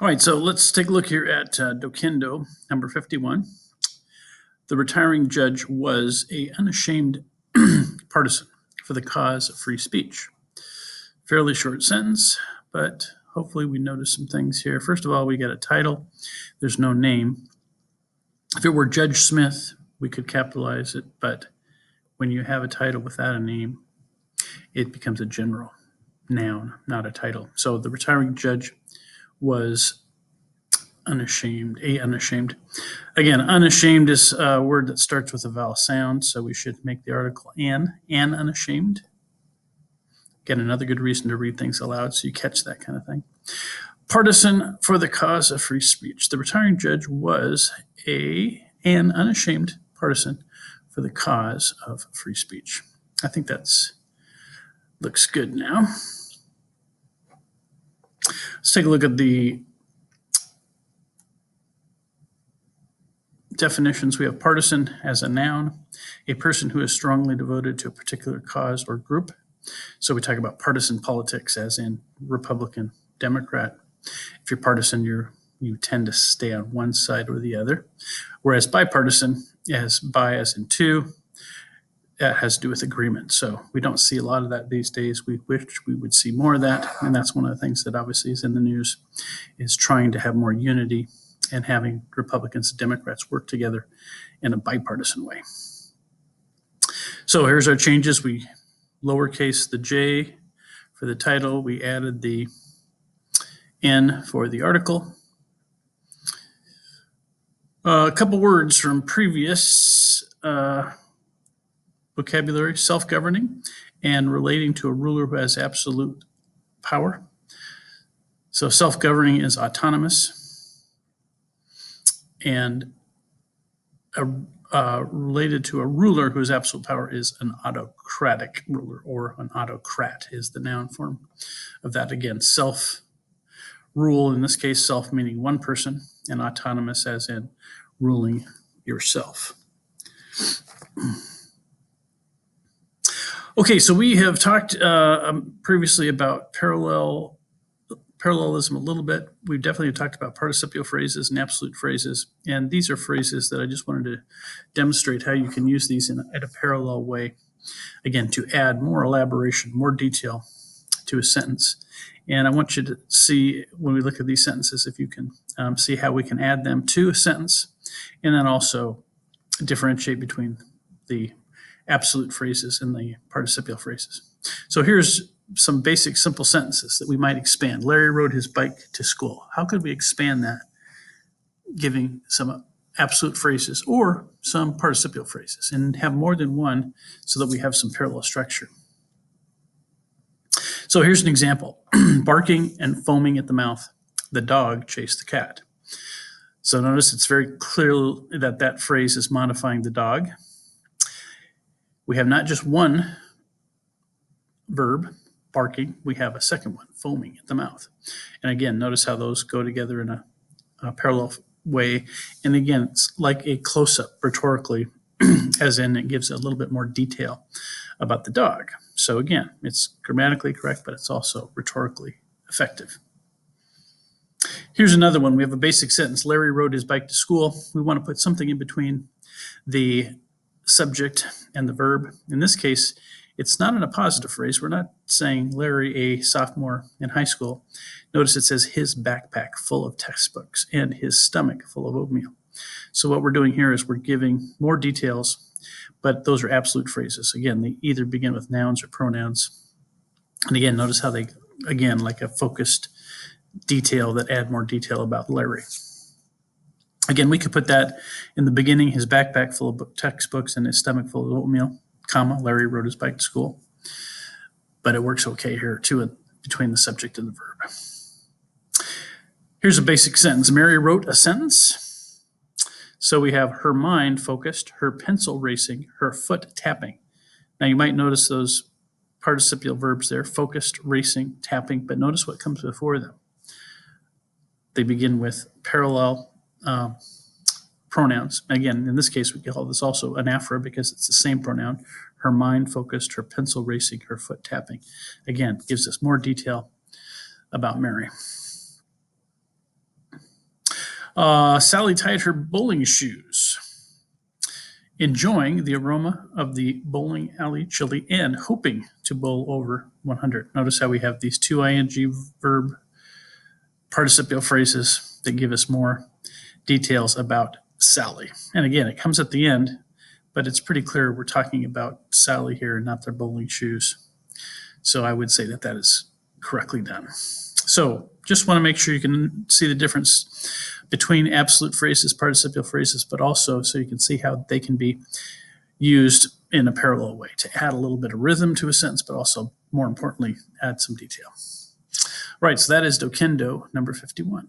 All right, so let's take a look here at Docendo, number 51. The retiring judge was a unashamed partisan for the cause of free speech. Fairly short sentence, but hopefully we notice some things here. First of all, we get a title. There's no name. If it were Judge Smith, we could capitalize it, but when you have a title without a name, it becomes a general noun, not a title. So the retiring judge was unashamed. Again, unashamed is a word that starts with a vowel sound, so we should make the article an unashamed. Again, another good reason to read things aloud so you catch that kind of thing. Partisan for the cause of free speech. The retiring judge was an unashamed partisan for the cause of free speech. I think that's looks good now. Let's take a look at the definitions. We have partisan as a noun, a person who is strongly devoted to a particular cause or group. So we talk about partisan politics as in Republican, Democrat. If you're partisan, you tend to stay on one side or the other. Whereas bipartisan, as in two, that has to do with agreement. So we don't see a lot of that these days. We wish we would see more of that. And that's one of the things that obviously is in the news, is trying to have more unity and having Republicans and Democrats work together in a bipartisan way. So here's our changes. We lowercase the J for the title. We added the N for the article. A couple words from previous vocabulary: self-governing and relating to a ruler who has absolute power. So self-governing is autonomous, and related to a ruler who has absolute power is an autocratic ruler, or an autocrat is the noun form of that. Again, self-rule, in this case, self meaning one person, and autonomous as in ruling yourself. Okay, so we have talked previously about parallelism a little bit. We've definitely talked about participial phrases and absolute phrases, and these are phrases that I just wanted to demonstrate how you can use these in a parallel way, again, to add more elaboration, more detail to a sentence. And I want you to see, when we look at these sentences, if you can see how we can add them to a sentence, and then also differentiate between the absolute phrases and the participial phrases. So here's some basic simple sentences that we might expand. Larry rode his bike to school. How could we expand that, giving some absolute phrases or some participial phrases, and have more than one so that we have some parallel structure? So here's an example. Barking and foaming at the mouth, the dog chased the cat. So notice it's very clear that that phrase is modifying the dog. We have not just one verb, barking, we have a second one, foaming at the mouth. And again, notice how those go together in a parallel way. And again, it's like a close-up rhetorically, as in it gives a little bit more detail about the dog. So again, it's grammatically correct, but it's also rhetorically effective. Here's another one. We have a basic sentence. Larry rode his bike to school. We want to put something in between the subject and the verb. In this case, it's not in a positive phrase. We're not saying Larry, a sophomore in high school. Notice it says his backpack full of textbooks and his stomach full of oatmeal. So what we're doing here is we're giving more details, but those are absolute phrases. Again, they either begin with nouns or pronouns. And again, notice how they, again, like a focused detail that add more detail about Larry. Again, we could put that in the beginning, his backpack full of textbooks and his stomach full of oatmeal, comma, Larry rode his bike to school. But it works okay here too, between the subject and the verb. Here's a basic sentence. Mary wrote a sentence. So we have her mind focused, her pencil racing, her foot tapping. Now you might notice those participial verbs there, focused, racing, tapping, but notice what comes before them. They begin with parallel pronouns. Again, in this case, we call this also anaphora because it's the same pronoun. Her mind focused, her pencil racing, her foot tapping. Again, gives us more detail about Mary. Sally tied her bowling shoes, enjoying the aroma of the bowling alley chili and hoping to bowl over 100. Notice how we have these two ing verb participial phrases that give us more details about Sally. And again, it comes at the end, but it's pretty clear we're talking about Sally here and not their bowling shoes. So I would say that that is correctly done. So just want to make sure you can see the difference between absolute phrases, participial phrases, but also so you can see how they can be used in a parallel way to add a little bit of rhythm to a sentence, but also, more importantly, add some detail. Right, so that is Docendo number 51.